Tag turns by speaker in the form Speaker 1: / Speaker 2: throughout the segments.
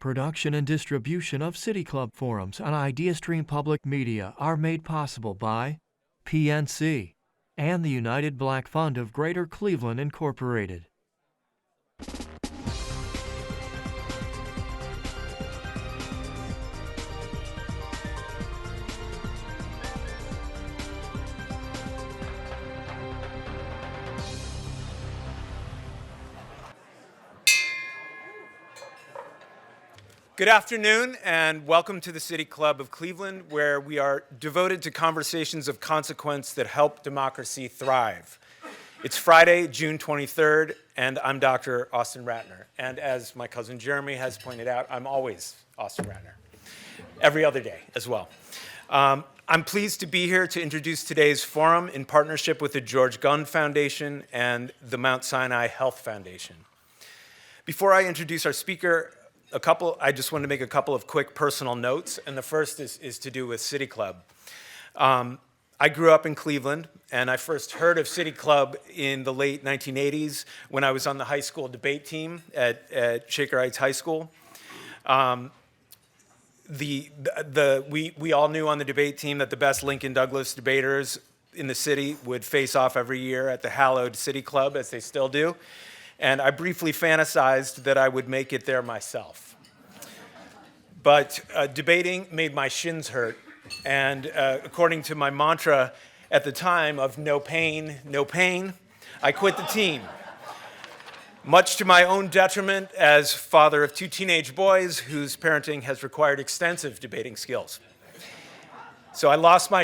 Speaker 1: Production and distribution of City Club forums on IdeaStream Public Media are made possible by PNC and the United Black Fund of Greater Cleveland, Incorporated.
Speaker 2: Good afternoon, and welcome to the City Club of Cleveland, where we are devoted to conversations of consequence that help democracy thrive. It's Friday, June 23rd, and I'm Dr. Austin Ratner. And as my cousin Jeremy has pointed out, I'm always Austin Ratner, every other day as well. I'm pleased to be here to introduce today's forum in partnership with the George Gund Foundation and the Mount Sinai Health Foundation. Before I introduce our speaker, I just want to make a couple of quick personal notes, and the first is to do with City Club. I grew up in Cleveland, and I first heard of City Club in the late 1980s when I was on the high school debate team at Shaker Heights High School. We all knew on the debate team that the best Lincoln Douglas debaters in the city would face off every year at the hallowed City Club, as they still do. And I briefly fantasized that I would make it there myself. But debating made my shins hurt, and according to my mantra at the time of no pain, I quit the team. Much to my own detriment as father of two teenage boys whose parenting has required extensive debating skills. So I lost my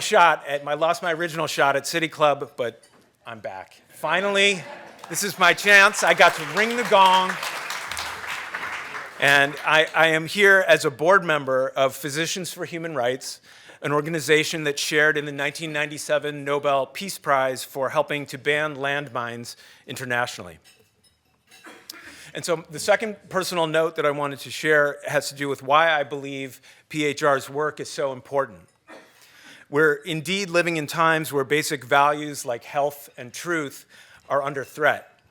Speaker 2: original shot at City Club, but I'm back. Finally, this is my chance. I got to ring the gong. And I am here as a board member of Physicians for Human Rights, an organization that shared in the 1997 Nobel Peace Prize for helping to ban landmines internationally. And so the second personal note that I wanted to share has to do with why I believe PHR's work is so important. We're indeed living in times where basic values like health and truth are under threat.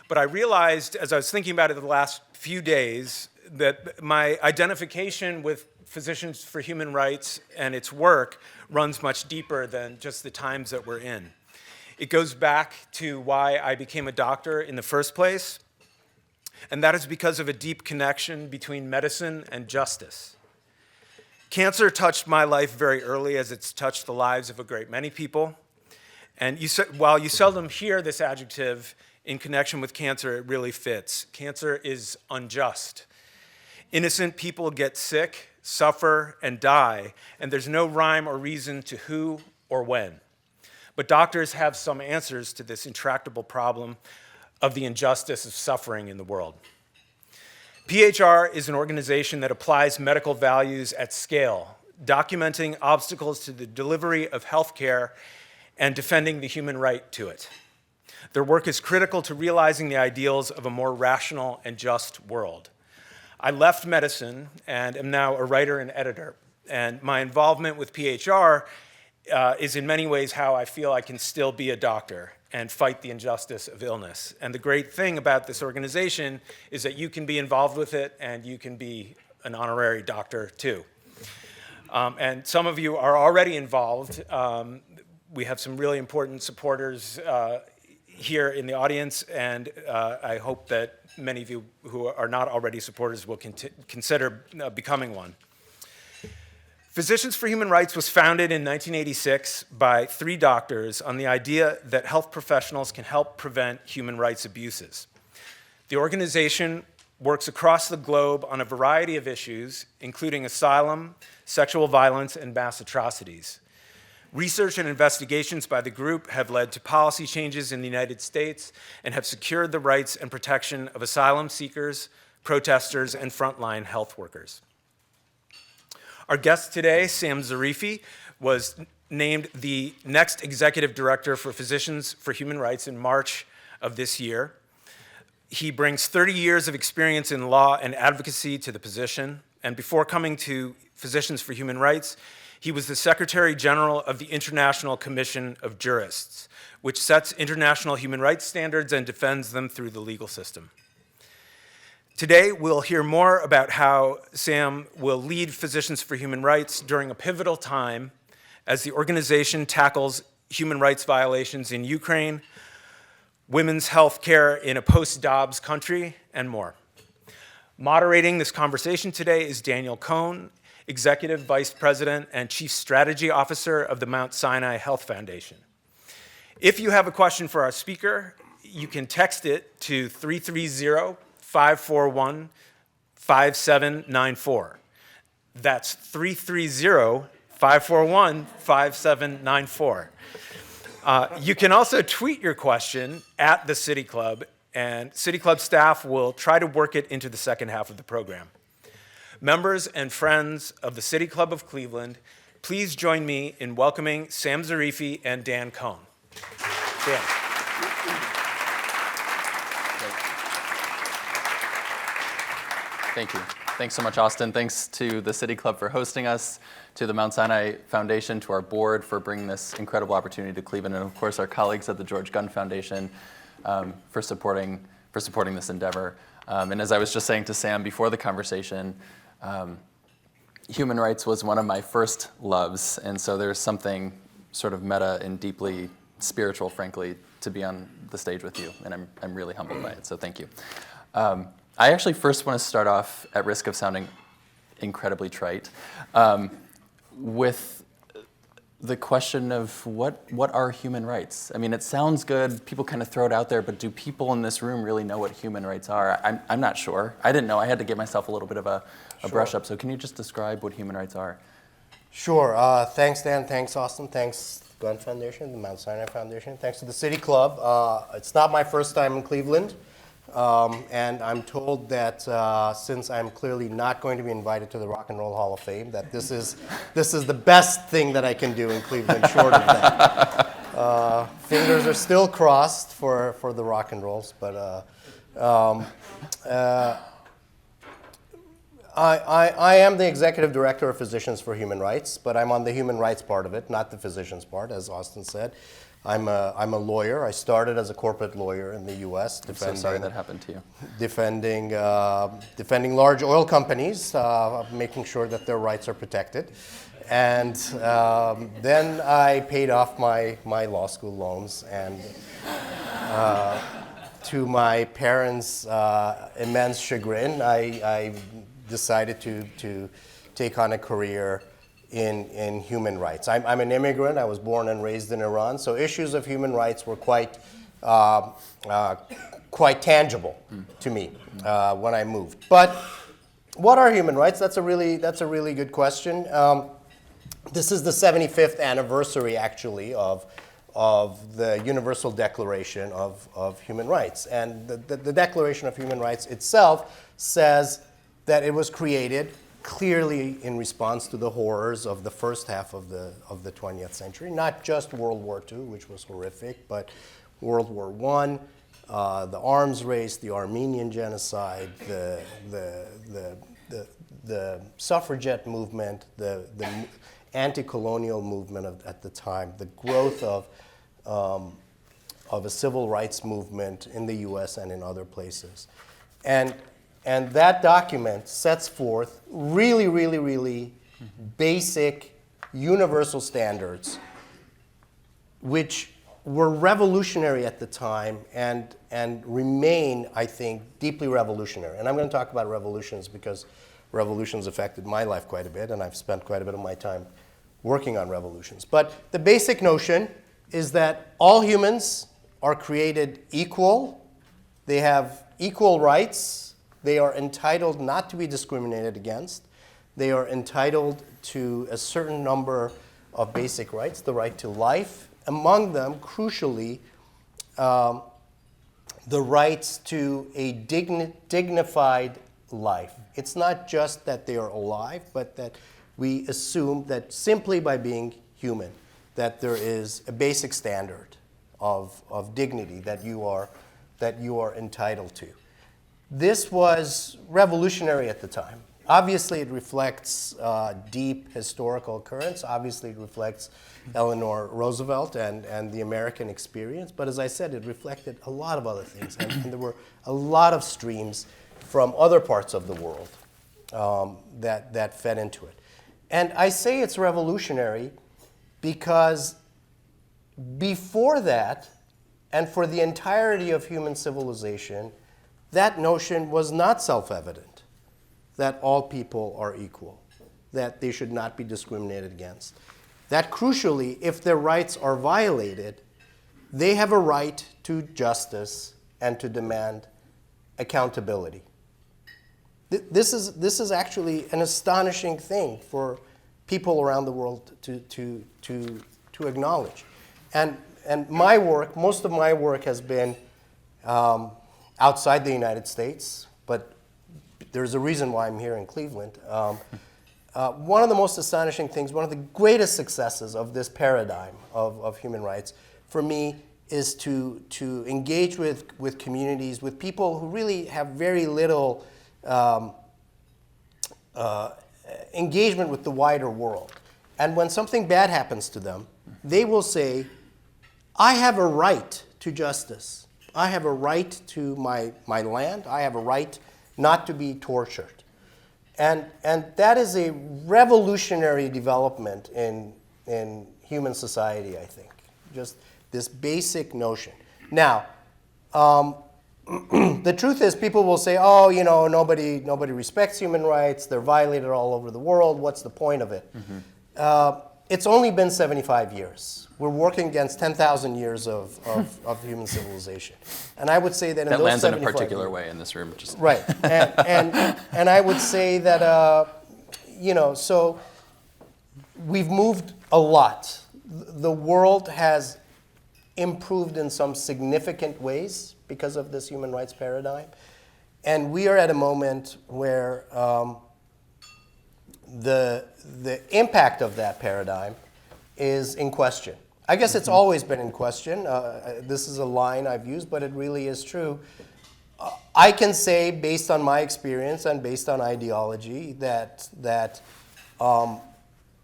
Speaker 2: But I realized, as I was thinking about it the last few days, that my identification with Physicians for Human Rights and its work runs much deeper than just the times that we're in. It goes back to why I became a doctor in the first place, and that is because of a deep connection between medicine and justice. Cancer touched my life very early, as it's touched the lives of a great many people. And while you seldom hear this adjective in connection with cancer, it really fits. Cancer is unjust. Innocent people get sick, suffer, and die, and there's no rhyme or reason to who or when. But doctors have some answers to this intractable problem of the injustice of suffering in the world. PHR is an organization that applies medical values at scale, documenting obstacles to the delivery of health care and defending the human right to it. Their work is critical to realizing the ideals of a more rational and just world. I left medicine and am now a writer and editor, and my involvement with PHR is in many ways how I feel I can still be a doctor and fight the injustice of illness. And the great thing about this organization is that you can be involved with it and you can be an honorary doctor too. And some of you are already involved. We have some really important supporters here in the audience, and I hope that many of you who are not already supporters will consider becoming one. Physicians for Human Rights was founded in 1986 by 3 doctors on the idea that health professionals can help prevent human rights abuses. The organization works across the globe on a variety of issues, including asylum, sexual violence, and mass atrocities. Research and investigations by the group have led to policy changes in the United States and have secured the rights and protection of asylum seekers, protestors, and frontline health workers. Our guest today, Sam Zarifi, was named the next executive director for Physicians for Human Rights in March of this year. He brings 30 years of experience in law and advocacy to the position, and before coming to Physicians for Human Rights, he was the Secretary General of the International Commission of Jurists, which sets international human rights standards and defends them through the legal system. Today, we'll hear more about how Sam will lead Physicians for Human Rights during a pivotal time as the organization tackles human rights violations in Ukraine, women's health care in a post-Dobbs country, and more. Moderating this conversation today is Daniel Cohn, Executive Vice President and Chief Strategy Officer of the Mount Sinai Health Foundation. If you have a question for our speaker, you can text it to 330-541-5794. That's 330-541-5794. You can also tweet your question at the City Club, and City Club staff will try to work it into the second half of the program. Members and friends of the City Club of Cleveland, please join me in welcoming Sam Zarifi and Dan Cohn. Dan.
Speaker 3: Thank you. Thanks so much, Austin. Thanks to the City Club for hosting us, to the Mount Sinai Foundation, to our board for bringing this incredible opportunity to Cleveland, and of course our colleagues at the George Gunn Foundation for supporting this endeavor. And as I was just saying to Sam before the conversation, human rights was one of my first loves, and so there's something sort of meta and deeply spiritual, frankly, to be on the stage with you, and I'm really humbled by it, so thank you. I actually first want to start off, at risk of sounding incredibly trite, with the question of what are human rights? I mean, it sounds good, people kind of throw it out there, but do people in this room really know what human rights are? I'm not sure. I didn't know. I had to give myself a little bit of a brush up. So can you just describe what human rights are?
Speaker 4: Sure. Thanks, Dan. Thanks, Austin. Thanks, Gunn Foundation, the Mount Sinai Foundation. Thanks to the City Club. It's not my first time in Cleveland. And I'm told that since I'm clearly not going to be invited to the Rock and Roll Hall of Fame, that this is the best thing that I can do in Cleveland, short of that. Fingers are still crossed for the rock and rolls, but I am the executive director of Physicians for Human Rights, but I'm on the human rights part of it, not the physicians part, as Austin said. I'm a lawyer. I started as a corporate lawyer in the U.S.
Speaker 3: I'm so sorry that happened to you.
Speaker 4: Defending large oil companies, making sure that their rights are protected. And then I paid off my law school loans, and to my parents' immense chagrin, I decided to take on a career in human rights. I'm an immigrant. I was born and raised in Iran, so issues of human rights were quite tangible to me when I moved. But what are human rights? That's a really good question. This is the 75th anniversary, actually, of the Universal Declaration of Human Rights, and the Declaration of Human Rights itself says that it was created clearly in response to the horrors of the first half of the 20th century, not just World War II, which was horrific, but World War I, the arms race, the Armenian genocide, the suffragette movement, the anti-colonial movement at the time, the growth of a civil rights movement in the U.S. and in other places. And that document sets forth really basic universal standards, which were revolutionary at the time and remain, I think, deeply revolutionary. And I'm going to talk about revolutions because revolutions affected my life quite a bit, and I've spent quite a bit of my time working on revolutions. But the basic notion is that all humans are created equal. They have equal rights. They are entitled not to be discriminated against. They are entitled to a certain number of basic rights, the right to life, among them, crucially, the rights to a dignified life. It's not just that they are alive, but that we assume that simply by being human, that there is a basic standard of dignity that you are entitled to. This was revolutionary at the time. Obviously, it reflects deep historical occurrence. Obviously, it reflects Eleanor Roosevelt and the American experience. But as I said, it reflected a lot of other things. And there were a lot of streams from other parts of the world that fed into it. And I say it's revolutionary because before that, and for the entirety of human civilization, that notion was not self-evident, that all people are equal, that they should not be discriminated against. That crucially, if their rights are violated, they have a right to justice and to demand accountability. This is actually an astonishing thing for people around the world to acknowledge. And my work, most of my work has been outside the United States, but there's a reason why I'm here in Cleveland. One of the most astonishing things, one of the greatest successes of this paradigm of human rights for me is to engage with communities, with people who really have very little engagement with the wider world. And when something bad happens to them, they will say, I have a right to justice. I have a right to my land. I have a right not to be tortured. And that is a revolutionary development in human society, I think. Just this basic notion. Now, the truth is people will say, oh, you know, nobody respects human rights. They're violated all over the world. What's the point of it? Mm-hmm. It's only been 75 years. We're working against 10,000 years of human civilization. And I would say that in those
Speaker 3: lands
Speaker 4: 75
Speaker 3: in a particular
Speaker 4: years,
Speaker 3: way in this room. Just
Speaker 4: right. And I would say that, so we've moved a lot. The world has improved in some significant ways because of this human rights paradigm. And we are at a moment where the impact of that paradigm is in question. I guess it's always been in question. This is a line I've used, but it really is true. I can say, based on my experience and based on ideology, that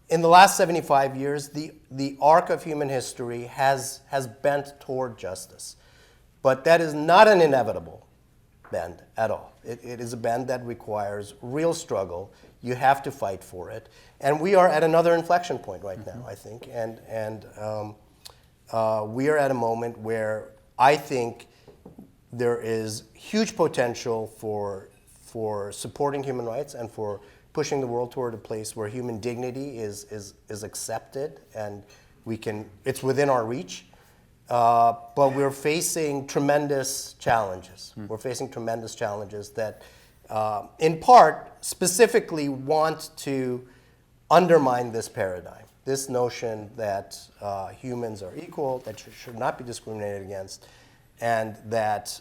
Speaker 4: in the last 75 years, the arc of human history has bent toward justice. But that is not an inevitable bend at all. It is a bend that requires real struggle. You have to fight for it. And we are at another inflection point right now, I think. And we are at a moment where I think there is huge potential for supporting human rights and for pushing the world toward a place where human dignity is accepted and it's within our reach. But we're facing tremendous challenges. We're facing tremendous challenges that, in part, specifically want to undermine this paradigm, this notion that humans are equal, that should not be discriminated against, and that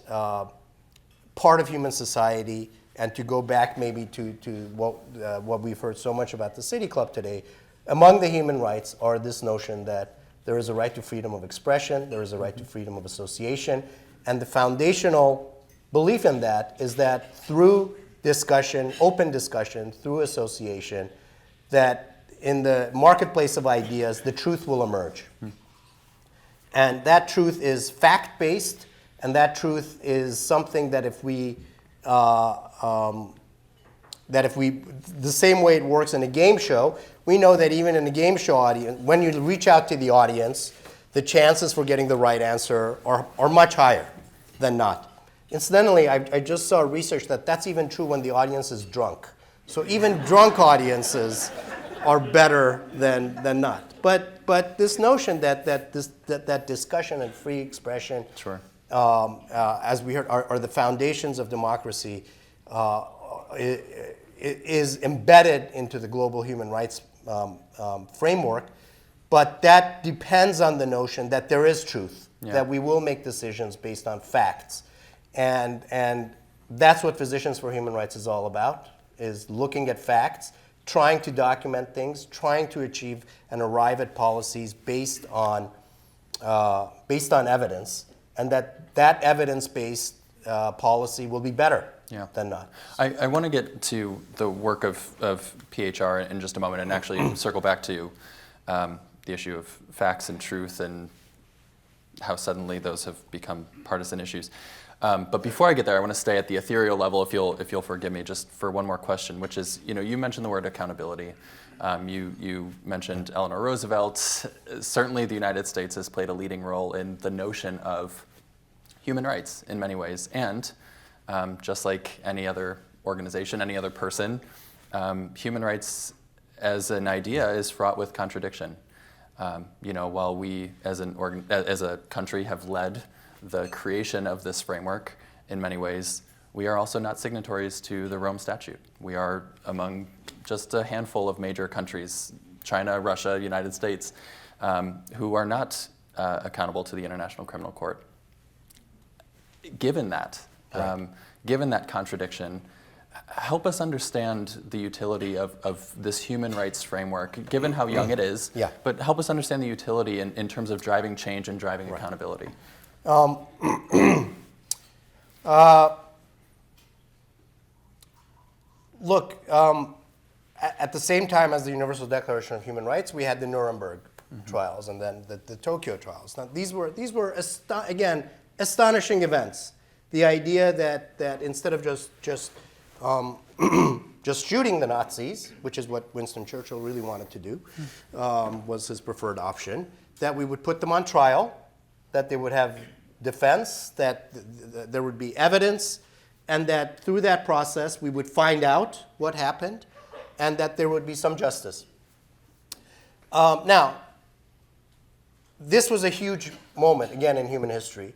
Speaker 4: part of human society, and to go back maybe to what we've heard so much about the City Club today, among the human rights are this notion that there is a right to freedom of expression, there is a right to freedom of association, and the foundational belief in that is that through discussion, open discussion, through association, that in the marketplace of ideas, the truth will emerge. And that truth is fact-based, and that truth is something that if we, the same way it works in a game show, we know that even in a game show audience, when you reach out to the audience, the chances for getting the right answer are much higher than not. Incidentally, I just saw research that that's even true when the audience is drunk. So even drunk audiences are better than not. But this notion that discussion and free expression,
Speaker 3: sure.
Speaker 4: As we heard, are the foundations of democracy, is embedded into the global human rights framework. But that depends on the notion that there is truth, that we will make decisions based on facts. And that's what Physicians for Human Rights is all about, is looking at facts, trying to document things, trying to achieve and arrive at policies based on evidence, and that evidence-based policy will be better than not.
Speaker 3: I want to get to the work of PHR in just a moment and actually circle back to the issue of facts and truth and how suddenly those have become partisan issues. But before I get there, I want to stay at the ethereal level, if you'll forgive me, just for one more question, which is, you mentioned the word accountability. You mentioned Eleanor Roosevelt. Certainly, the United States has played a leading role in the notion of human rights in many ways, and just like any other organization, any other person, human rights as an idea is fraught with contradiction. While we as a country have led the creation of this framework in many ways, we are also not signatories to the Rome Statute. We are among just a handful of major countries, China, Russia, United States, who are not accountable to the International Criminal Court. Given that, given that contradiction, help us understand the utility of this human rights framework, given how young it is, but help us understand the utility in terms of driving change and driving accountability.
Speaker 4: Look, at the same time as the Universal Declaration of Human Rights, we had the Nuremberg trials and then the Tokyo trials. Now, these were again, astonishing events. The idea that instead of just shooting the Nazis, which is what Winston Churchill really wanted to do, was his preferred option, that we would put them on trial, that they would have defense, that there would be evidence, and that through that process we would find out what happened, and that there would be some justice. Now, this was a huge moment, again, in human history.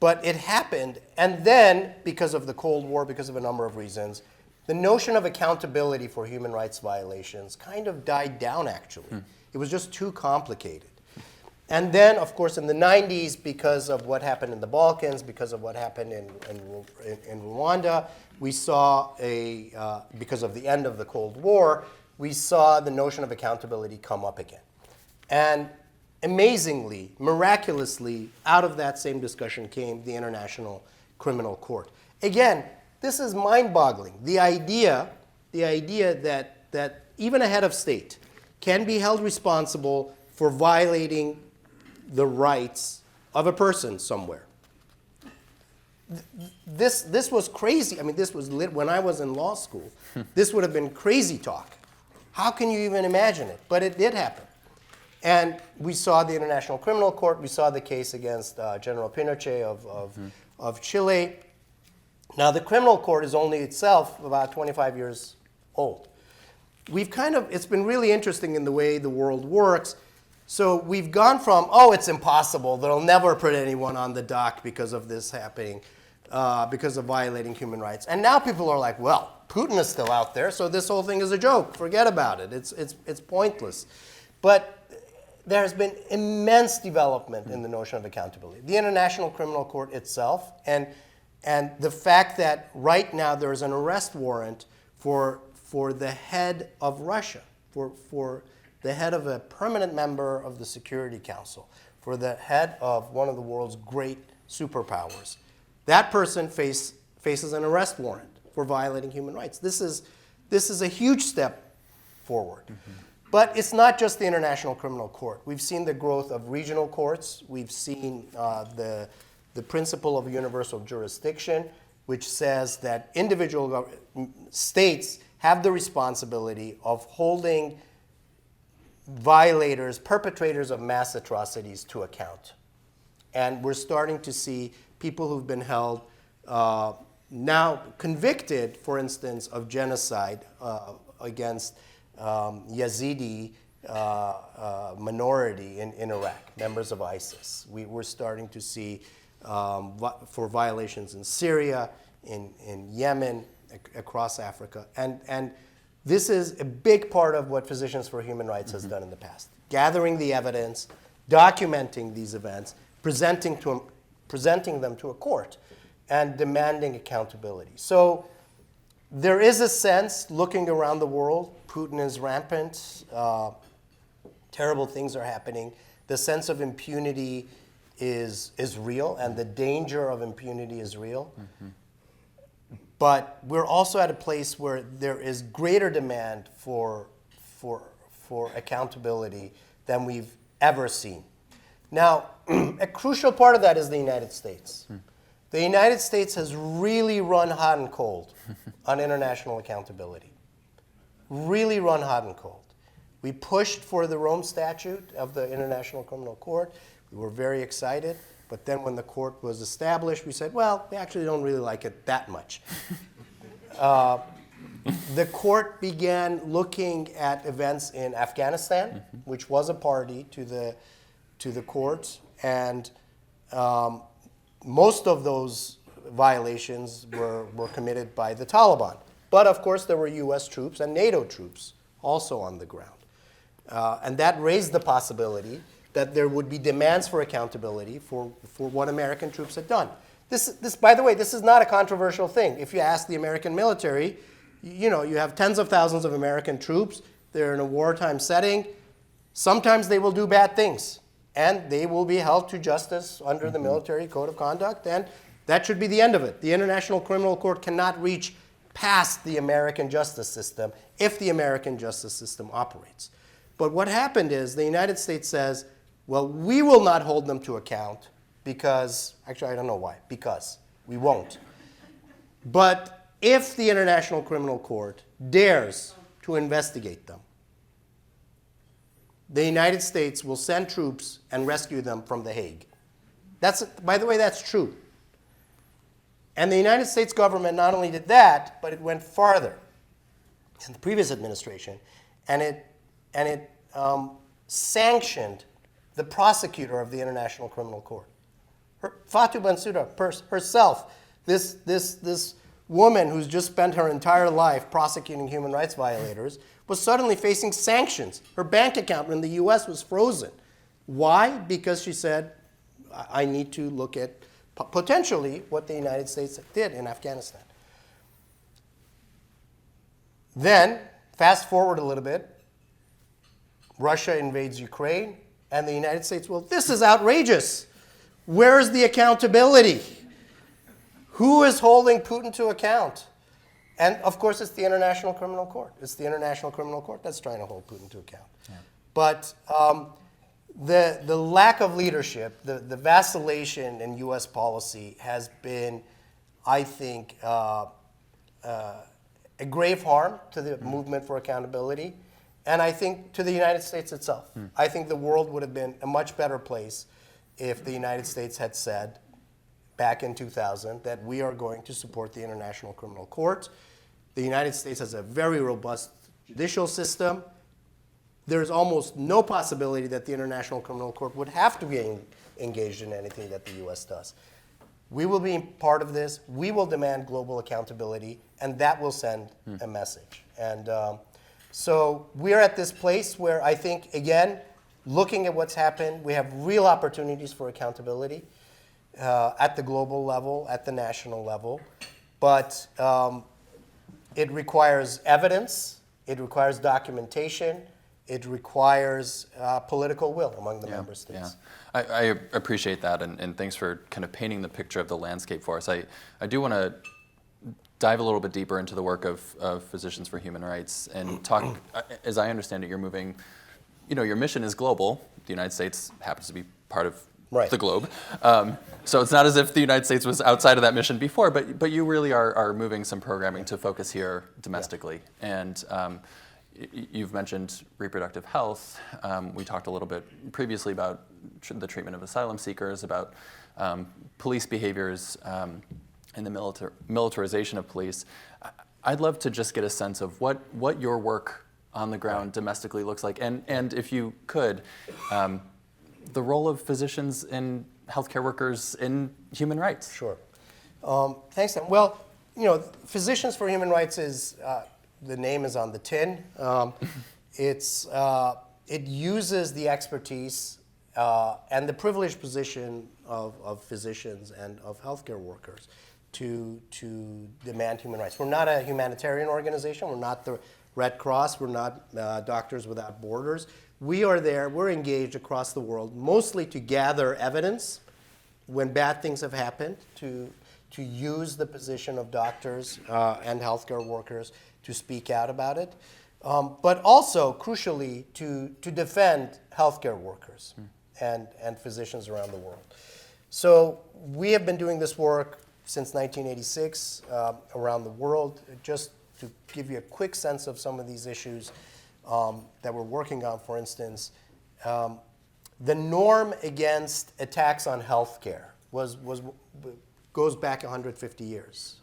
Speaker 4: But it happened, and then, because of the Cold War, because of a number of reasons, the notion of accountability for human rights violations kind of died down, actually. It was just too complicated. And then, of course, in the 90s, because of what happened in the Balkans, because of what happened in Rwanda, we saw because of the end of the Cold War, we saw the notion of accountability come up again. And amazingly, miraculously, out of that same discussion came the International Criminal Court. Again, this is mind-boggling. The idea that even a head of state can be held responsible for violating the rights of a person somewhere. This was crazy. I mean, this was when I was in law school. This would have been crazy talk. How can you even imagine it? But it did happen. And we saw the International Criminal Court. We saw the case against General Pinochet of Chile. Now, the criminal court is only itself about 25 years old. It's been really interesting in the way the world works. So we've gone from, it's impossible, they'll never put anyone on the dock because of this happening, because of violating human rights. And now people are like, well, Putin is still out there, so this whole thing is a joke. Forget about it. It's pointless. But there has been immense development in the notion of accountability. The International Criminal Court itself, and the fact that right now there is an arrest warrant for the head of Russia, for the head of a permanent member of the Security Council, for the head of one of the world's great superpowers. That person faces an arrest warrant for violating human rights. This is a huge step forward. But it's not just the International Criminal Court. We've seen the growth of regional courts. We've seen the principle of universal jurisdiction, which says that individual states have the responsibility of holding violators, perpetrators of mass atrocities to account. And we're starting to see people who've been held, now convicted, for instance, of genocide against Yazidi minority in Iraq, members of ISIS. We're starting to see for violations in Syria, in Yemen, across Africa. And this is a big part of what Physicians for Human Rights has done in the past. Gathering the evidence, documenting these events, presenting them to a court, and demanding accountability. So there is a sense, looking around the world, Putin is rampant, terrible things are happening. The sense of impunity is real, and the danger of impunity is real. But we're also at a place where there is greater demand for accountability than we've ever seen. Now, a crucial part of that is the United States. The United States has really run hot and cold on international accountability. Really run hot and cold. We pushed for the Rome Statute of the International Criminal Court. We were very excited. But then when the court was established, we said, well, we actually don't really like it that much. The court began looking at events in Afghanistan, which was a party to the court, and most of those violations were committed by the Taliban. But of course, there were US troops and NATO troops also on the ground. And that raised the possibility that there would be demands for accountability for what American troops had done. This, by the way, this is not a controversial thing. If you ask the American military, you have tens of thousands of American troops. They're in a wartime setting. Sometimes they will do bad things, and they will be held to justice under the military code of conduct, and that should be the end of it. The International Criminal Court cannot reach past the American justice system if the American justice system operates. But what happened is the United States says, well, we will not hold them to account because, actually, I don't know why, because we won't. But if the International Criminal Court dares to investigate them, the United States will send troops and rescue them from The Hague. By the way, that's true. And the United States government not only did that, but it went farther in the previous administration, and it sanctioned the prosecutor of the International Criminal Court. Fatou Bensouda herself, this woman who's just spent her entire life prosecuting human rights violators, was suddenly facing sanctions. Her bank account in the US was frozen. Why? Because she said, I need to look at potentially what the United States did in Afghanistan. Then, fast forward a little bit, Russia invades Ukraine, and the United States, well, this is outrageous. Where's the accountability? Who is holding Putin to account? And of course, it's the International Criminal Court. It's the International Criminal Court that's trying to hold Putin to account. Yeah. But the lack of leadership, the vacillation in US policy has been, I think, a grave harm to the movement for accountability. And I think to the United States itself. I think the world would have been a much better place if the United States had said back in 2000 that we are going to support the International Criminal Court. The United States has a very robust judicial system. There's almost no possibility that the International Criminal Court would have to be engaged in anything that the US does. We will be part of this. We will demand global accountability, and that will send a message. And so we're at this place where I think, again, looking at what's happened, we have real opportunities for accountability at the global level, at the national level. But it requires evidence, it requires documentation, it requires political will among the member states.
Speaker 3: Yeah. I appreciate that, and thanks for kind of painting the picture of the landscape for us. I do want to dive a little bit deeper into the work of Physicians for Human Rights and talk, as I understand it, you're moving, your mission is global. The United States happens to be part of the globe. So it's not as if the United States was outside of that mission before, but you really are moving some programming to focus here domestically. Yeah. And you've mentioned reproductive health. We talked a little bit previously about the treatment of asylum seekers, about police behaviors, and the militarization of police. I'd love to just get a sense of what your work on the ground domestically looks like, and if you could, the role of physicians and healthcare workers in human rights.
Speaker 4: Sure. Thanks, Sam. Well, Physicians for Human Rights is, the name is on the tin. It uses the expertise and the privileged position of physicians and of healthcare workers to demand human rights. We're not a humanitarian organization. We're not the Red Cross. We're not Doctors Without Borders. We are there. We're engaged across the world, mostly to gather evidence when bad things have happened, to use the position of doctors and healthcare workers to speak out about it, but also, crucially, to defend healthcare workers and physicians around the world. So we have been doing this work since 1986 around the world. Just to give you a quick sense of some of these issues that we're working on, for instance, the norm against attacks on healthcare goes back 150 years.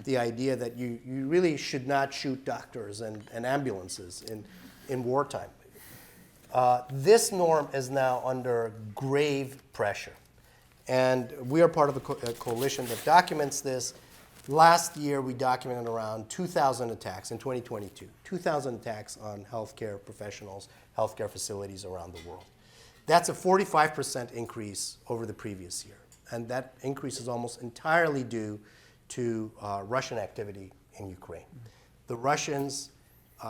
Speaker 4: The idea that you really should not shoot doctors and ambulances in wartime. This norm is now under grave pressure. And we are part of a coalition that documents this. Last year, we documented around 2,000 attacks in 2022, 2,000 attacks on healthcare professionals, healthcare facilities around the world. That's a 45% increase over the previous year. And that increase is almost entirely due to Russian activity in Ukraine. The Russians,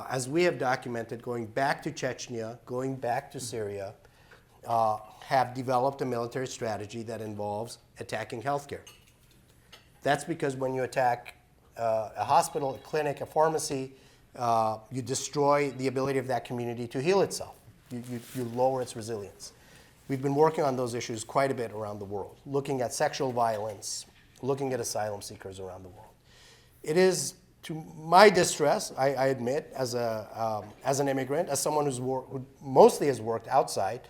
Speaker 4: as we have documented, going back to Chechnya, going back to Syria, have developed a military strategy that involves attacking healthcare. That's because when you attack a hospital, a clinic, a pharmacy, you destroy the ability of that community to heal itself. You lower its resilience. We've been working on those issues quite a bit around the world, looking at sexual violence, looking at asylum seekers around the world. It is, to my distress, I admit, as an immigrant, as someone who mostly has worked outside,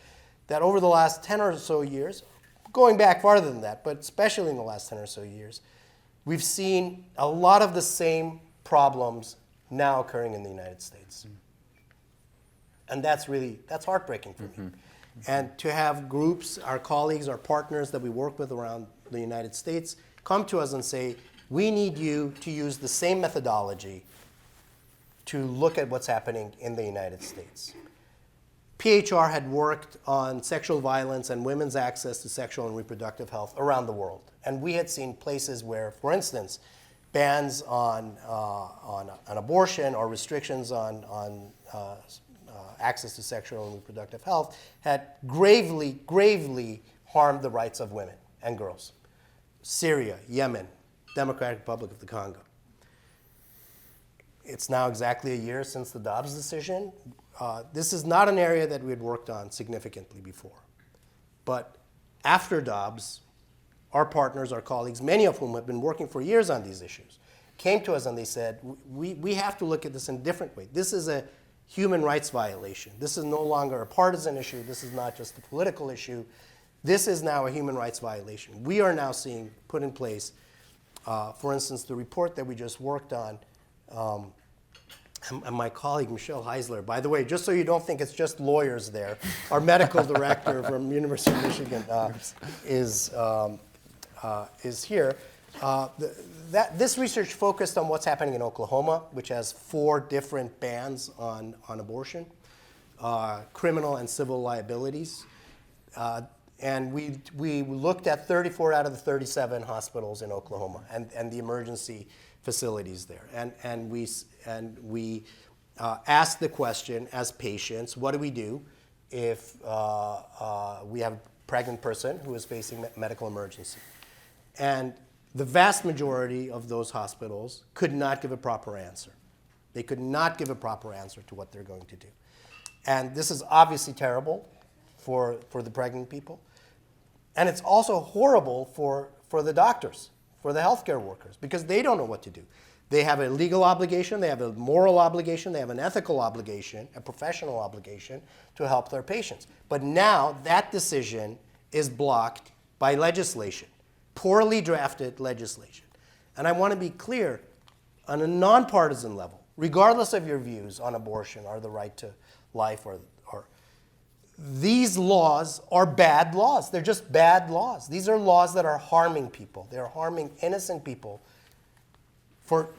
Speaker 4: that over the last 10 or so years, going back farther than that, but especially in the last 10 or so years, we've seen a lot of the same problems now occurring in the United States. And that's heartbreaking for me. And to have groups, our colleagues, our partners that we work with around the United States come to us and say, we need you to use the same methodology to look at what's happening in the United States. PHR had worked on sexual violence and women's access to sexual and reproductive health around the world. And we had seen places where, for instance, bans on abortion or restrictions on access to sexual and reproductive health had gravely harmed the rights of women and girls. Syria, Yemen, Democratic Republic of the Congo. It's now exactly a year since the Dobbs decision. This is not an area that we had worked on significantly before. But after Dobbs, our partners, our colleagues, many of whom have been working for years on these issues, came to us and they said, we have to look at this in a different way. This is a human rights violation. This is no longer a partisan issue. This is not just a political issue. This is now a human rights violation. We are now seeing put in place, for instance, the report that we just worked on, and my colleague, Michelle Heisler, by the way, just so you don't think it's just lawyers there, our medical director from University of Michigan is here. This research focused on what's happening in Oklahoma, which has 4 different bans on abortion, criminal and civil liabilities. And we looked at 34 out of the 37 hospitals in Oklahoma and the emergency facilities there. And we asked the question as patients, what do we do if we have a pregnant person who is facing medical emergency? And the vast majority of those hospitals could not give a proper answer. They could not give a proper answer to what they're going to do. And this is obviously terrible for the pregnant people. And it's also horrible for the doctors, for the healthcare workers, because they don't know what to do. They have a legal obligation, they have a moral obligation, they have an ethical obligation, a professional obligation to help their patients. But now that decision is blocked by legislation, poorly drafted legislation. And I want to be clear, on a nonpartisan level, regardless of your views on abortion or the right to life, or these laws are bad laws. They're just bad laws. These are laws that are harming people. They're harming innocent people for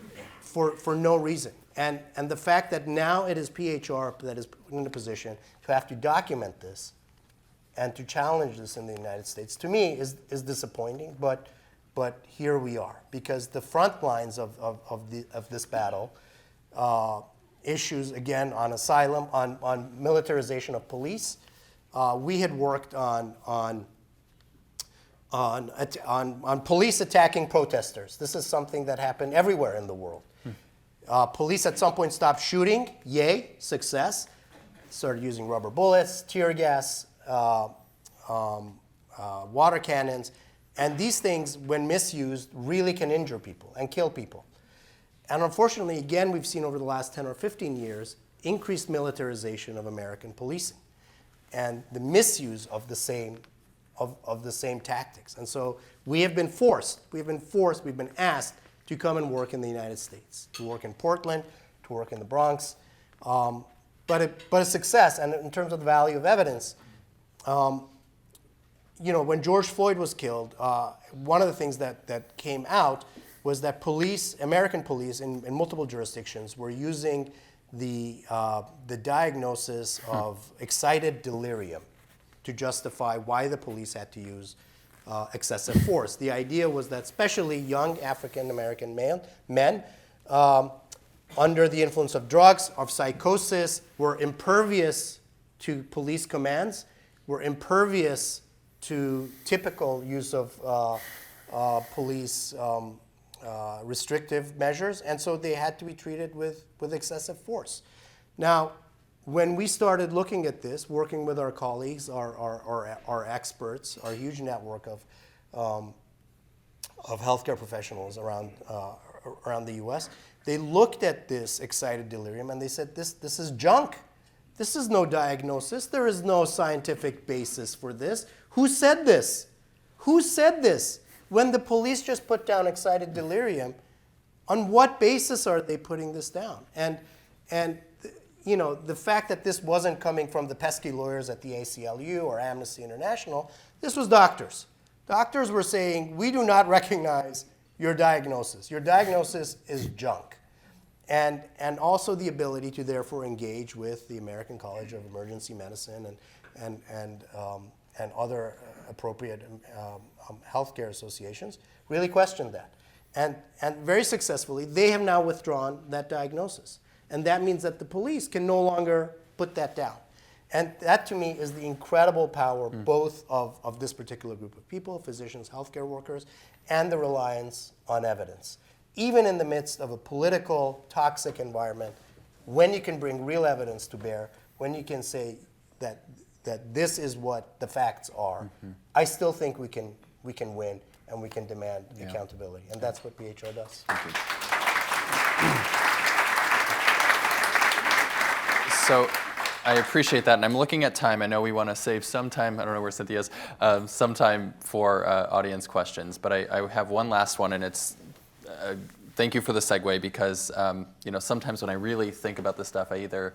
Speaker 4: no reason. And the fact that now it is PHR that is in a position to have to document this and to challenge this in the United States, to me, is disappointing. But here we are, because the front lines of this battle, issues again on asylum, on militarization of police. We had worked on police attacking protesters. This is something that happened everywhere in the world. Police at some point stopped shooting. Yay, success. Started using rubber bullets, tear gas, water cannons, And these things, when misused, really can injure people and kill people. And unfortunately, again, we've seen over the last 10 or 15 years, increased militarization of American policing and the misuse of the same tactics. And so we have been asked to come and work in the United States, to work in Portland, to work in the Bronx. But a success, and in terms of the value of evidence, when George Floyd was killed, one of the things that came out was that American police in multiple jurisdictions were using the diagnosis of excited delirium to justify why the police had to use excessive force. The idea was that especially young African American men under the influence of drugs, of psychosis, were impervious to police commands, were impervious to typical use of police restrictive measures, and so they had to be treated with excessive force. Now, when we started looking at this, working with our colleagues, our experts, our huge network of healthcare professionals around the U.S., they looked at this excited delirium and they said, this is junk. This is no diagnosis. There is no scientific basis for this. Who said this? Who said this? When the police just put down excited delirium, on what basis are they putting this down? And the fact that this wasn't coming from the pesky lawyers at the ACLU or Amnesty International, this was doctors. Doctors were saying, we do not recognize your diagnosis. Your diagnosis is junk. And also the ability to therefore engage with the American College of Emergency Medicine and other appropriate healthcare associations really questioned that. And very successfully, they have now withdrawn that diagnosis. And that means that the police can no longer put that down. And that, to me, is the incredible power both of this particular group of people, physicians, healthcare workers, and the reliance on evidence. Even in the midst of a political, toxic environment, when you can bring real evidence to bear, when you can say that this is what the facts are, I still think we can win and we can demand accountability. And that's what PHR does.
Speaker 3: Thank you. So I appreciate that, and I'm looking at time. I know we want to save some time, I don't know where Cynthia is, some time for audience questions, but I have one last one, and it's thank you for the segue, because sometimes when I really think about this stuff, I either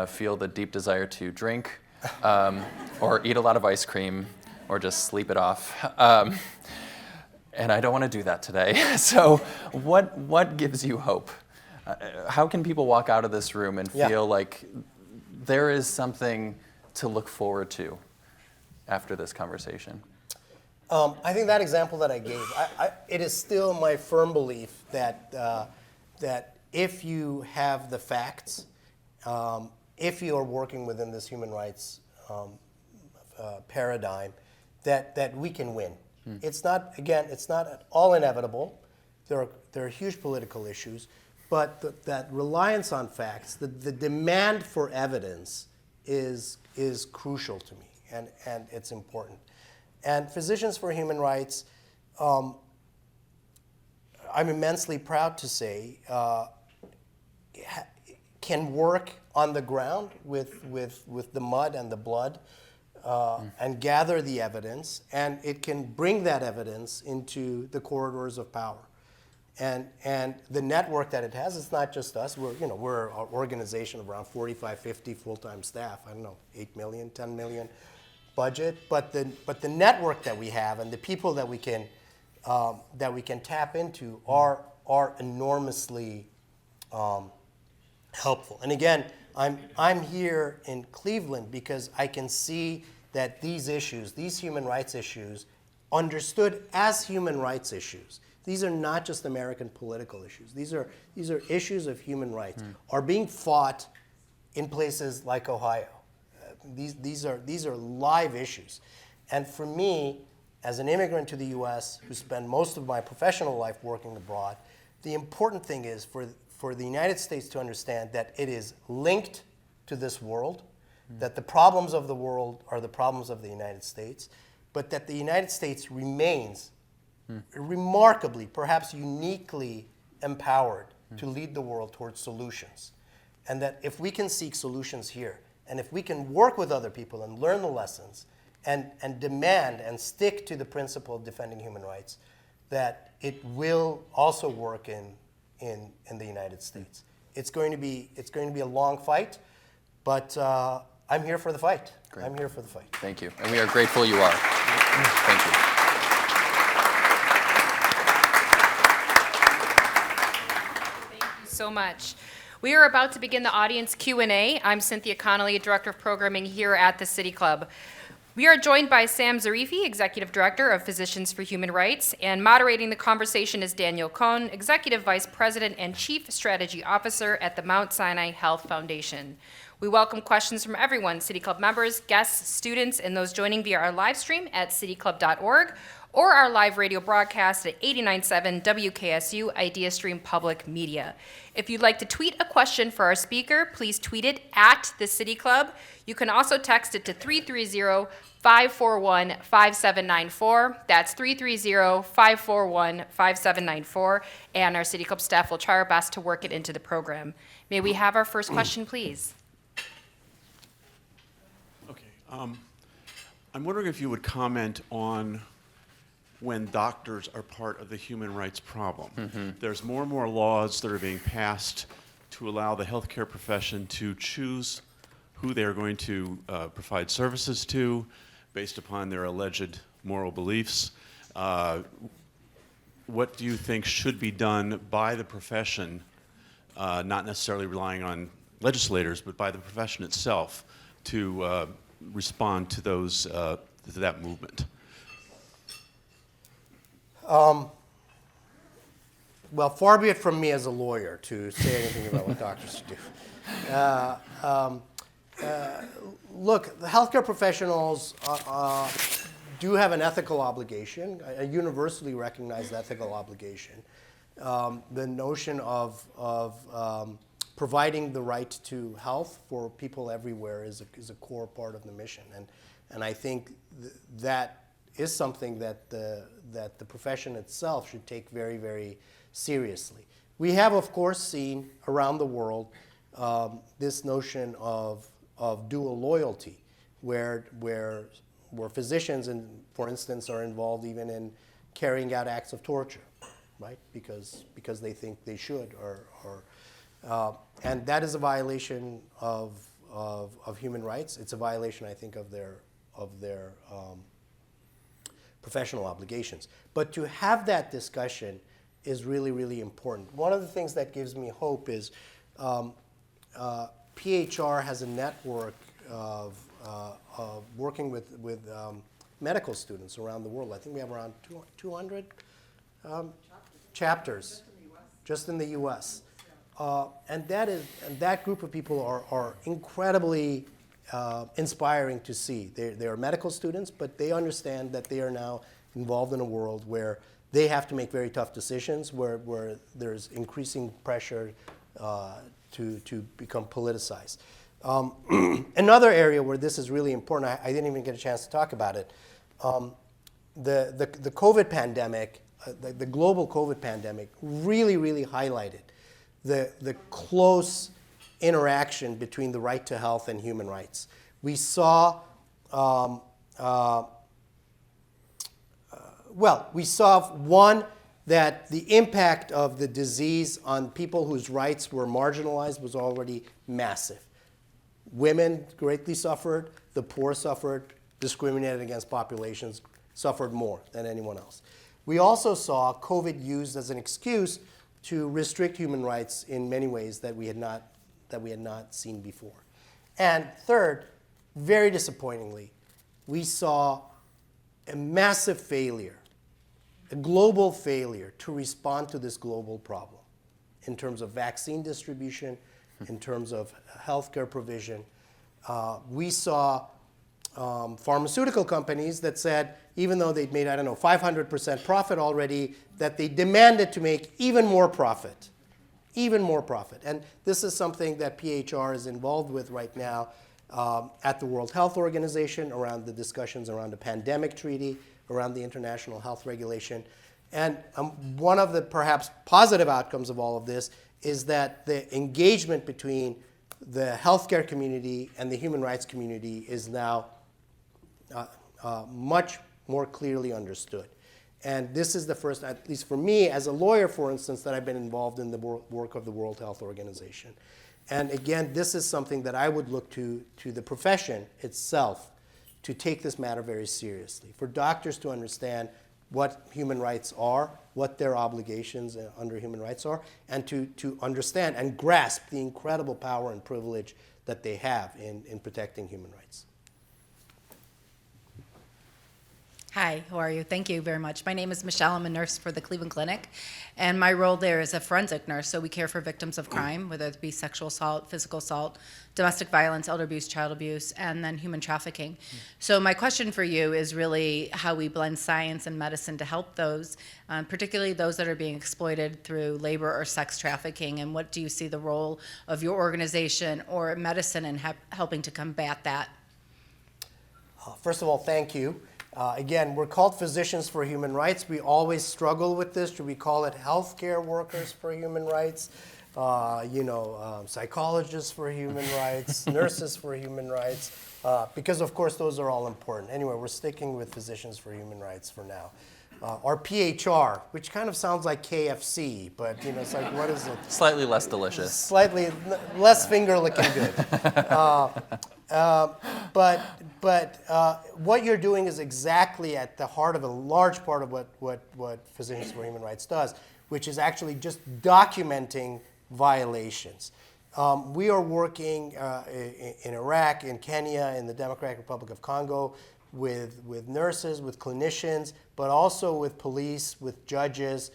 Speaker 3: feel the deep desire to drink or eat a lot of ice cream or just sleep it off. And I don't want to do that today. So what gives you hope? How can people walk out of this room and feel like there is something to look forward to after this conversation?
Speaker 4: I think that example that I gave, it is still my firm belief that if you have the facts, if you are working within this human rights paradigm, that we can win. It's not at all inevitable. There are huge political issues, but that reliance on facts, the demand for evidence is crucial to me, and it's important. And Physicians for Human Rights, I'm immensely proud to say, can work on the ground with the mud and the blood and gather the evidence, and it can bring that evidence into the corridors of power. And the network that it has, it's not just us. We're an organization of around 45, 50 full-time staff. I don't know, 8 million, 10 million budget. But the network that we have and the people that we can tap into are enormously helpful. And again, I'm here in Cleveland because I can see that these issues, these human rights issues, understood as human rights issues. These are not just American political issues. These are issues of human rights, are being fought in places like Ohio. These are live issues. And for me, as an immigrant to the US who spent most of my professional life working abroad, the important thing is for the United States to understand that it is linked to this world, that the problems of the world are the problems of the United States, but that the United States remains remarkably, perhaps uniquely empowered to lead the world towards solutions. And that if we can seek solutions here, and if we can work with other people and learn the lessons, and demand and stick to the principle of defending human rights, that it will also work in the United States. It's going to be a long fight, but I'm here for the fight.
Speaker 3: Great.
Speaker 4: I'm here for the fight.
Speaker 3: Thank you. And we are grateful you are. Thank you.
Speaker 5: So much. We are about to begin the audience Q&A. I'm Cynthia Connolly, Director of Programming here at the City Club. We are joined by Sam Zarifi, Executive Director of Physicians for Human Rights, and moderating the conversation is Daniel Cohn, Executive Vice President and Chief Strategy Officer at the Mount Sinai Health Foundation. We welcome questions from everyone, City Club members, guests, students, and those joining via our live stream at cityclub.org or our live radio broadcast at 89.7 WKSU IdeaStream Public Media. If you'd like to tweet a question for our speaker, please tweet it at the City Club. You can also text it to 330-541-5794. That's 330-541-5794. And our City Club staff will try our best to work it into the program. May we have our first question, please?
Speaker 6: Okay. I'm wondering if you would comment on when doctors are part of the human rights problem. There's more and more laws that are being passed to allow the healthcare profession to choose who they're going to provide services to based upon their alleged moral beliefs. What do you think should be done by the profession, not necessarily relying on legislators, but by the profession itself to respond to those to that movement?
Speaker 4: Well, far be it from me as a lawyer to say anything about what doctors should do. Look, the healthcare professionals do have an ethical obligation, a universally recognized ethical obligation. The notion of providing the right to health for people everywhere is a core part of the mission, and I think that is something that the profession itself should take very, very seriously. We have, of course, seen around the world this notion of dual loyalty, where physicians, for instance, are involved even in carrying out acts of torture, right? Because they think they should, and that is a violation of human rights. It's a violation, I think, of their professional obligations. But to have that discussion is really, really important. One of the things that gives me hope is PHR has a network of working with medical students around the world. I think we have around 200 chapters just in the U.S. And that group of people are incredibly inspiring to see. They are medical students, but they understand that they are now involved in a world where they have to make very tough decisions, where there's increasing pressure to become politicized. Another area where this is really important, I didn't even get a chance to talk about it, the COVID pandemic, the global COVID pandemic really, really highlighted the close interaction between the right to health and human rights. We saw, one, that the impact of the disease on people whose rights were marginalized was already massive. Women greatly suffered, the poor suffered, discriminated against populations suffered more than anyone else. We also saw COVID used as an excuse to restrict human rights in many ways that we had not seen before. And third, very disappointingly, we saw a massive failure, a global failure to respond to this global problem in terms of vaccine distribution, in terms of healthcare provision. We saw pharmaceutical companies that said, even though they'd made, 500% profit already, that they demanded to make even more profit. And this is something that PHR is involved with right now at the World Health Organization around the discussions around the pandemic treaty, around the international health regulation. And one of the perhaps positive outcomes of all of this is that the engagement between the healthcare community and the human rights community is now much more clearly understood. And this is the first, at least for me, as a lawyer, for instance, that I've been involved in the work of the World Health Organization. And again, this is something that I would look to the profession itself to take this matter very seriously, for doctors to understand what human rights are, what their obligations under human rights are, and to understand and grasp the incredible power and privilege that they have in protecting human rights.
Speaker 7: Hi, how are you? Thank you very much. My name is Michelle. I'm a nurse for the Cleveland Clinic, and my role there is a forensic nurse. So we care for victims of crime, whether it be sexual assault, physical assault, domestic violence, elder abuse, child abuse, and then human trafficking. So my question for you is really how we blend science and medicine to help those, particularly those that are being exploited through labor or sex trafficking, and what do you see the role of your organization or medicine in helping to combat that?
Speaker 4: First of all, thank you. Again, we're called Physicians for Human Rights. We always struggle with this. Should we call it healthcare workers for human rights? Psychologists for human rights, nurses for human rights, because of course those are all important. Anyway, we're sticking with Physicians for Human Rights for now. Our PHR, which kind of sounds like KFC, but it's like, what is it?
Speaker 3: Slightly less delicious.
Speaker 4: Slightly less finger-licking good. But what you're doing is exactly at the heart of a large part of what Physicians for Human Rights does, which is actually just documenting violations. We are working in Iraq, in Kenya, in the Democratic Republic of Congo, with nurses, with clinicians, but also with police, with judges,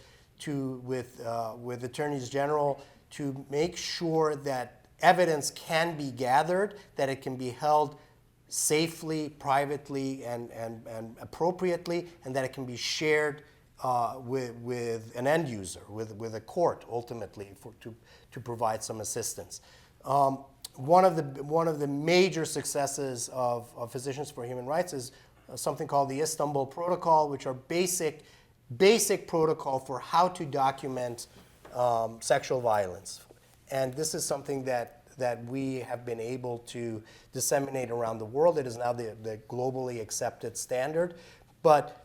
Speaker 4: with attorneys general, to make sure that evidence can be gathered, that it can be held safely, privately, and appropriately, and that it can be shared with an end user, with a court, ultimately, to provide some assistance. One of the major successes of Physicians for Human Rights is something called the Istanbul Protocol, which are basic protocol for how to document sexual violence. And this is something that we have been able to disseminate around the world. It is now the globally accepted standard. But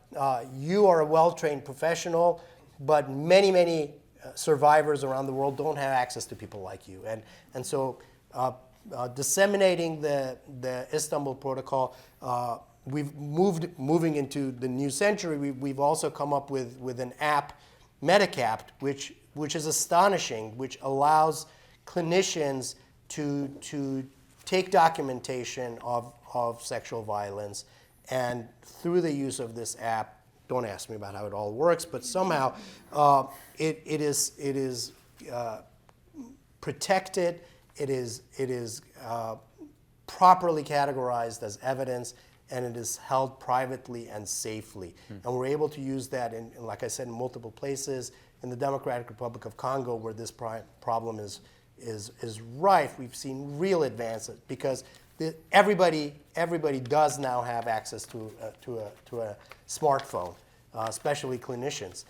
Speaker 4: you are a well-trained professional, but many survivors around the world don't have access to people like you. And so disseminating the Istanbul Protocol, moving into the new century, we've also come up with an app, Medicapt, which is astonishing, which allows clinicians to take documentation of sexual violence, and through the use of this app, don't ask me about how it all works, but somehow it is protected, it is properly categorized as evidence, and it is held privately and safely. And we're able to use that, in, like I said, in multiple places. In the Democratic Republic of Congo, where this problem is rife, we've seen real advances, because everybody does now have access to a smartphone, especially clinicians,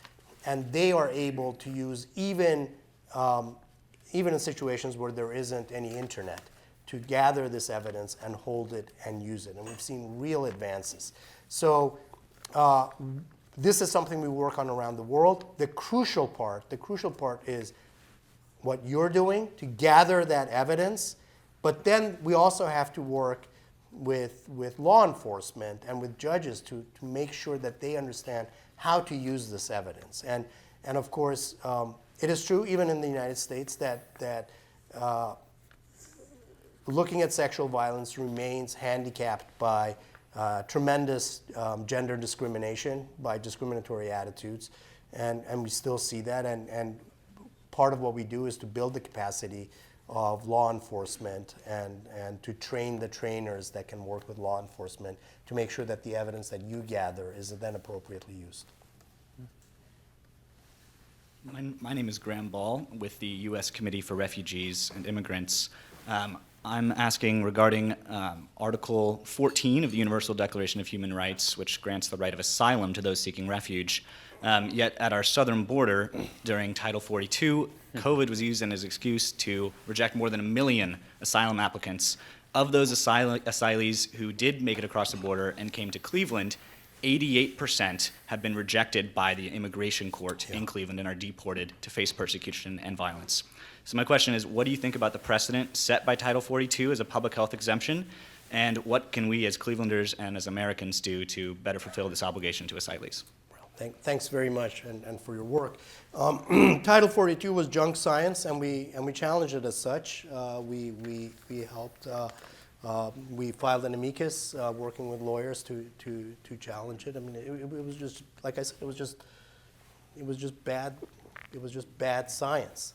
Speaker 4: and they are able to use even in situations where there isn't any internet, to gather this evidence and hold it and use it. And we've seen real advances. So this is something we work on around the world. The crucial part is what you're doing to gather that evidence, but then we also have to work with law enforcement and with judges to make sure that they understand how to use this evidence. And of course, it is true even in the United States that looking at sexual violence remains handicapped by tremendous gender discrimination, by discriminatory attitudes, and we still see that. And part of what we do is to build the capacity of law enforcement and to train the trainers that can work with law enforcement to make sure that the evidence that you gather is then appropriately used.
Speaker 8: My name is Graham Ball with the U.S. Committee for Refugees and Immigrants. I'm asking regarding Article 14 of the Universal Declaration of Human Rights, which grants the right of asylum to those seeking refuge. Yet at our southern border, during Title 42, COVID was used as an excuse to reject more than 1 million asylum applicants. Of those asylees who did make it across the border and came to Cleveland, 88% have been rejected by the immigration court in Cleveland and are deported to face persecution and violence. So my question is, what do you think about the precedent set by Title 42 as a public health exemption, and what can we as Clevelanders and as Americans do to better fulfill this obligation to asylees?
Speaker 4: Thanks very much and for your work. Title 42 was junk science, and we challenged it as such. We helped. We filed an amicus, working with lawyers to challenge it. I mean, it was just, like I said, it was just bad. It was just bad science.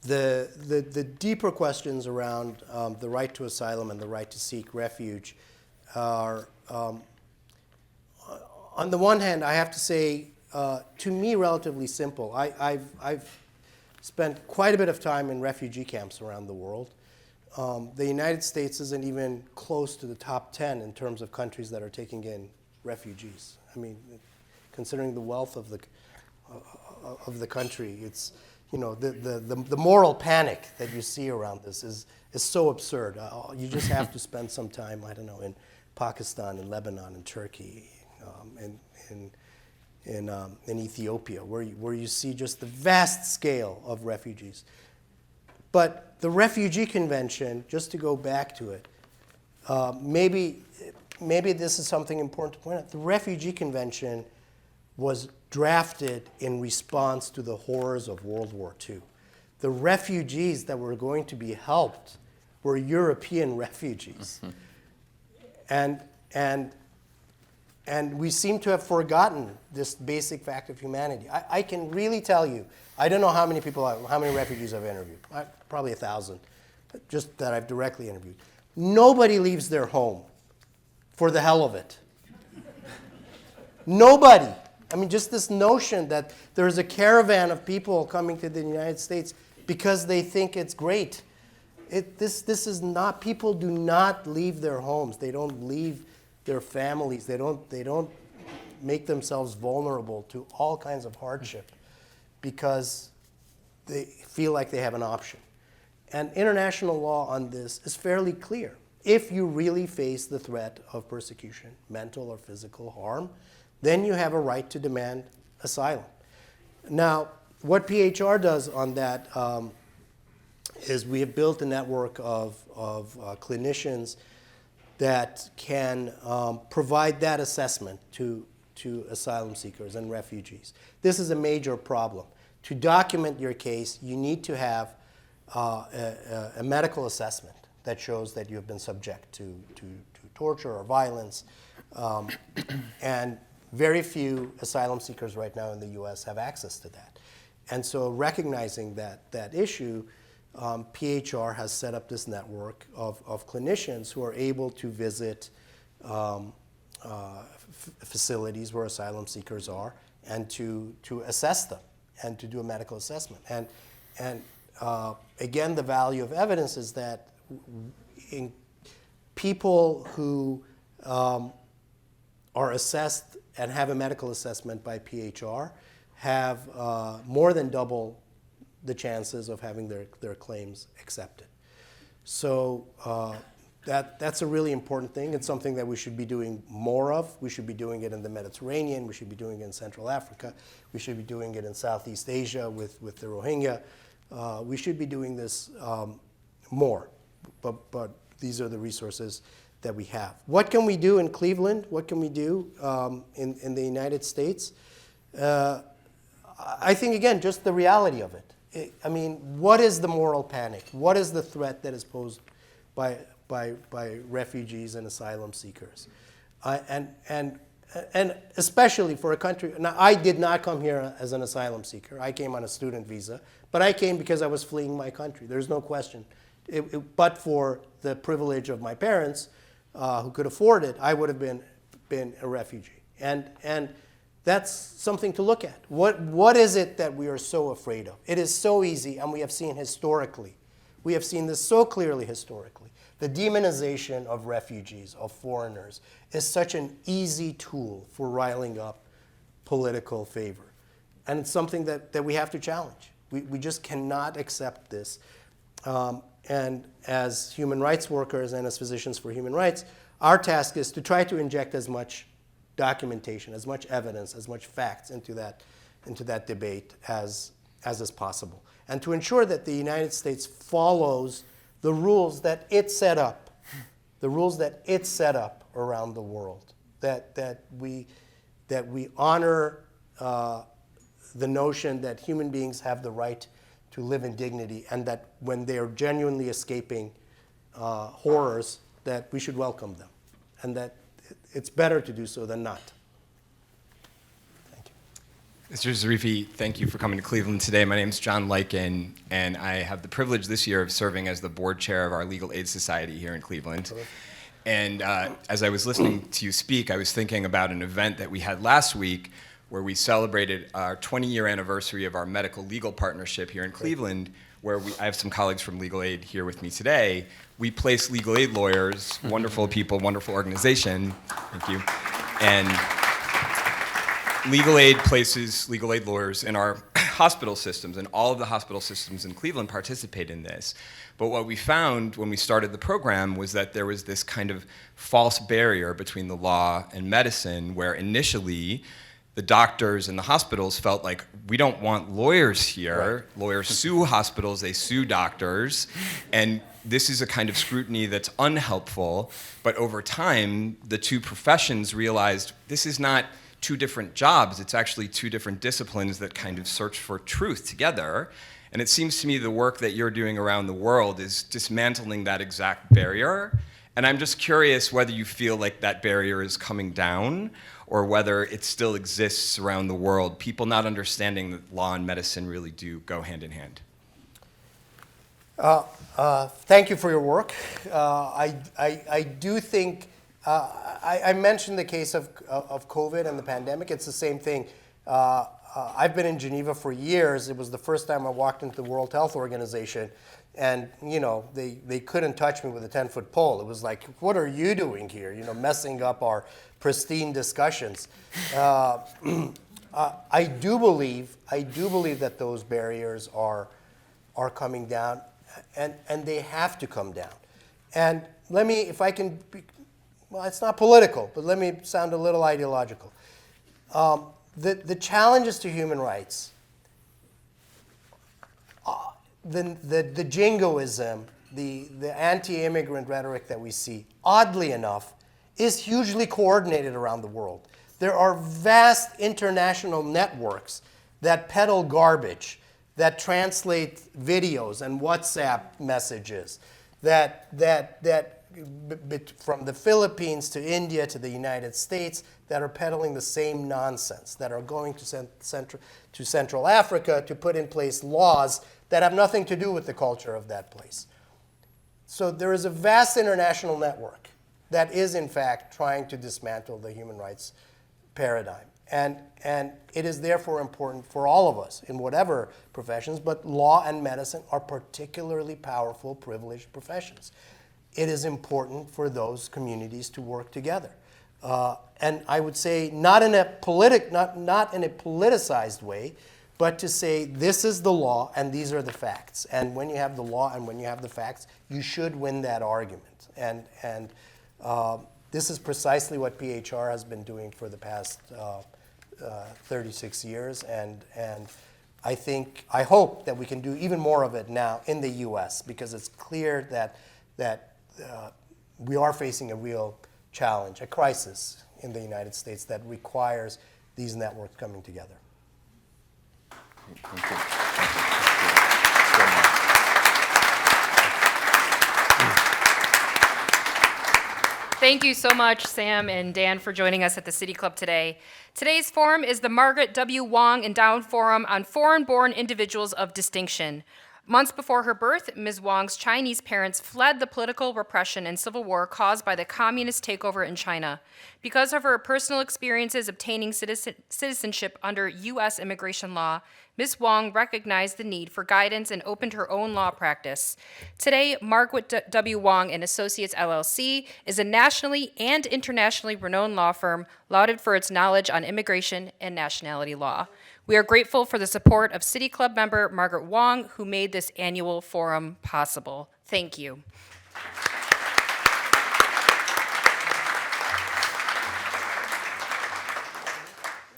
Speaker 4: The deeper questions around the right to asylum and the right to seek refuge are, on the one hand, I have to say, to me, relatively simple. I've spent quite a bit of time in refugee camps around the world. The United States isn't even close to the top 10 in terms of countries that are taking in refugees. I mean, considering the wealth of the country, it's, you know, the moral panic that you see around this is so absurd. You just have to spend some time, I don't know, in Pakistan, in Lebanon, in Turkey, in Ethiopia, where you see just the vast scale of refugees. But the Refugee Convention, just to go back to it, maybe this is something important to point out. The Refugee Convention was drafted in response to the horrors of World War II. The refugees that were going to be helped were European refugees. And we seem to have forgotten this basic fact of humanity. I can really tell you, I don't know how many refugees I've interviewed. Probably 1,000, just that I've directly interviewed. Nobody leaves their home for the hell of it. Nobody. I mean, just this notion that there's a caravan of people coming to the United States because they think it's great. This is not, people do not leave their homes. They don't leave their families. They don't make themselves vulnerable to all kinds of hardship because they feel like they have an option. And international law on this is fairly clear. If you really face the threat of persecution, mental or physical harm, then you have a right to demand asylum. Now, what PHR does on that is we have built a network of clinicians that can provide that assessment to asylum seekers and refugees. This is a major problem. To document your case, you need to have a medical assessment that shows that you have been subject to torture or violence. And very few asylum seekers right now in the US have access to that. And so recognizing that issue, PHR has set up this network of clinicians who are able to visit facilities where asylum seekers are and to assess them and to do a medical assessment. And again, the value of evidence is that in people who are assessed and have a medical assessment by PHR have more than double the chances of having their claims accepted. So that's a really important thing. It's something that we should be doing more of. We should be doing it in the Mediterranean. We should be doing it in Central Africa. We should be doing it in Southeast Asia with the Rohingya. We should be doing this more, but these are the resources that we have. What can we do in Cleveland? What can we do in the United States? I think, again, just the reality of it. I mean, what is the moral panic? What is the threat that is posed by refugees and asylum seekers? And especially for a country, now I did not come here as an asylum seeker. I came on a student visa, but I came because I was fleeing my country. There's no question. But for the privilege of my parents, who could afford it, I would have been a refugee. And that's something to look at. What is it that we are so afraid of? It is so easy, and we have seen historically We have seen this so clearly historically. The demonization of refugees, of foreigners, is such an easy tool for riling up political favor. And it's something that we have to challenge. We just cannot accept this. And as human rights workers and as physicians for human rights, our task is to try to inject as much documentation, as much evidence, as much facts into that debate as is possible. And to ensure that the United States follows the rules that it set up, around the world, that we honor the notion that human beings have the right to live in dignity, and that when they are genuinely escaping horrors, that we should welcome them, and that it's better to do so than not. Thank you.
Speaker 9: Mr. Zarifi, thank you for coming to Cleveland today. My name is John Lykin, and I have the privilege this year of serving as the board chair of our Legal Aid Society here in Cleveland. And as I was listening to you speak, I was thinking about an event that we had last week where we celebrated our 20-year anniversary of our medical legal partnership here in Cleveland, where I have some colleagues from Legal Aid here with me today. We place legal aid lawyers, wonderful people, wonderful organization, thank you, and Legal Aid places legal aid lawyers in our hospital systems, and all of the hospital systems in Cleveland participate in this. But what we found when we started the program was that there was this kind of false barrier between the law and medicine, where initially the doctors and the hospitals felt like, we don't want lawyers here. Right. Lawyers sue hospitals, they sue doctors, and this is a kind of scrutiny that's unhelpful. But over time, the two professions realized this is not two different jobs, it's actually two different disciplines that kind of search for truth together. And it seems to me the work that you're doing around the world is dismantling that exact barrier. And I'm just curious whether you feel like that barrier is coming down, or whether it still exists around the world, people not understanding that law and medicine really do go hand in hand.
Speaker 4: Thank you for your work. I do think, I mentioned the case of COVID and the pandemic. It's the same thing. I've been in Geneva for years. It was the first time I walked into the World Health Organization, and they couldn't touch me with a 10-foot pole. It was like, what are you doing here? Messing up our pristine discussions. I do believe that those barriers are coming down, and they have to come down. And let me, if I can, well, it's not political, but let me sound a little ideological. The challenges to human rights, the jingoism, the anti-immigrant rhetoric that we see, oddly enough, is hugely coordinated around the world. There are vast international networks that peddle garbage, that translate videos and WhatsApp messages, that from the Philippines to India to the United States, that are peddling the same nonsense, that are going to Central Africa to put in place laws that have nothing to do with the culture of that place. So there is a vast international network that is, in fact, trying to dismantle the human rights paradigm. And it is therefore important for all of us in whatever professions, but law and medicine are particularly powerful, privileged professions. It is important for those communities to work together. And I would say not in a politicized way, but to say this is the law and these are the facts. And when you have the law and when you have the facts, you should win that argument. And this is precisely what PHR has been doing for the past 36 years. And I hope that we can do even more of it now in the U.S. because it's clear that we are facing a real challenge, a crisis in the United States that requires these networks coming together.
Speaker 3: Thank you.
Speaker 5: Thank you so much, Sam and Dan, for joining us at the City Club today. Today's forum is the Margaret W. Wong Endowed Forum on Foreign-Born Individuals of Distinction. Months before her birth, Ms. Wang's Chinese parents fled the political repression and civil war caused by the communist takeover in China. Because of her personal experiences obtaining citizenship under U.S. immigration law, Ms. Wang recognized the need for guidance and opened her own law practice. Today, Margaret W. Wang and Associates LLC is a nationally and internationally renowned law firm lauded for its knowledge on immigration and nationality law. We are grateful for the support of City Club member Margaret Wang, who made this annual forum possible. Thank you.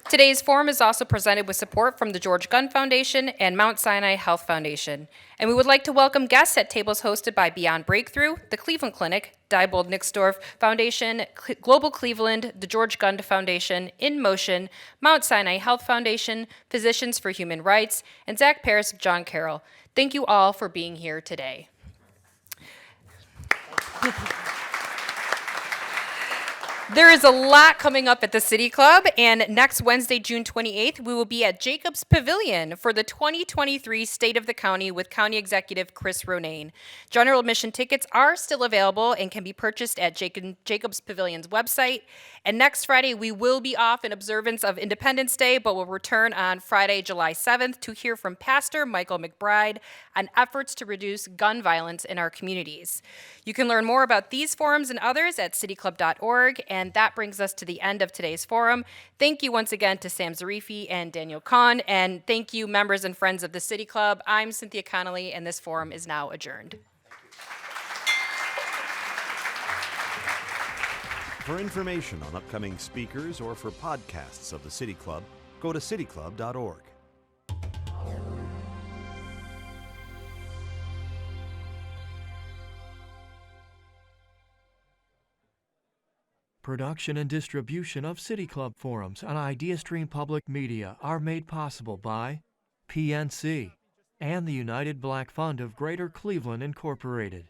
Speaker 5: Today's forum is also presented with support from the George Gunn Foundation and Mount Sinai Health Foundation. And we would like to welcome guests at tables hosted by Beyond Breakthrough, the Cleveland Clinic, Diebold Nixdorf Foundation, Global Cleveland, the George Gunn Foundation, In Motion, Mount Sinai Health Foundation, Physicians for Human Rights, and Zach Paris of John Carroll. Thank you all for being here today. There is a lot coming up at the City Club, and next Wednesday, June 28th, we will be at Jacobs Pavilion for the 2023 State of the County with County Executive Chris Ronayne. General admission tickets are still available and can be purchased at Jacobs Pavilion's website. And next Friday, we will be off in observance of Independence Day, but will return on Friday, July 7th to hear from Pastor Michael McBride on efforts to reduce gun violence in our communities. You can learn more about these forums and others at cityclub.org, and that brings us to the end of today's forum. Thank you once again to Sam Zarifi and Daniel Kahn, and thank you members and friends of the City Club. I'm Cynthia Connolly, and this forum is now adjourned.
Speaker 10: For information on upcoming speakers or for podcasts of the City Club, go to cityclub.org.
Speaker 1: Production and distribution of City Club forums on IdeaStream Public Media are made possible by PNC and the United Black Fund of Greater Cleveland, Incorporated.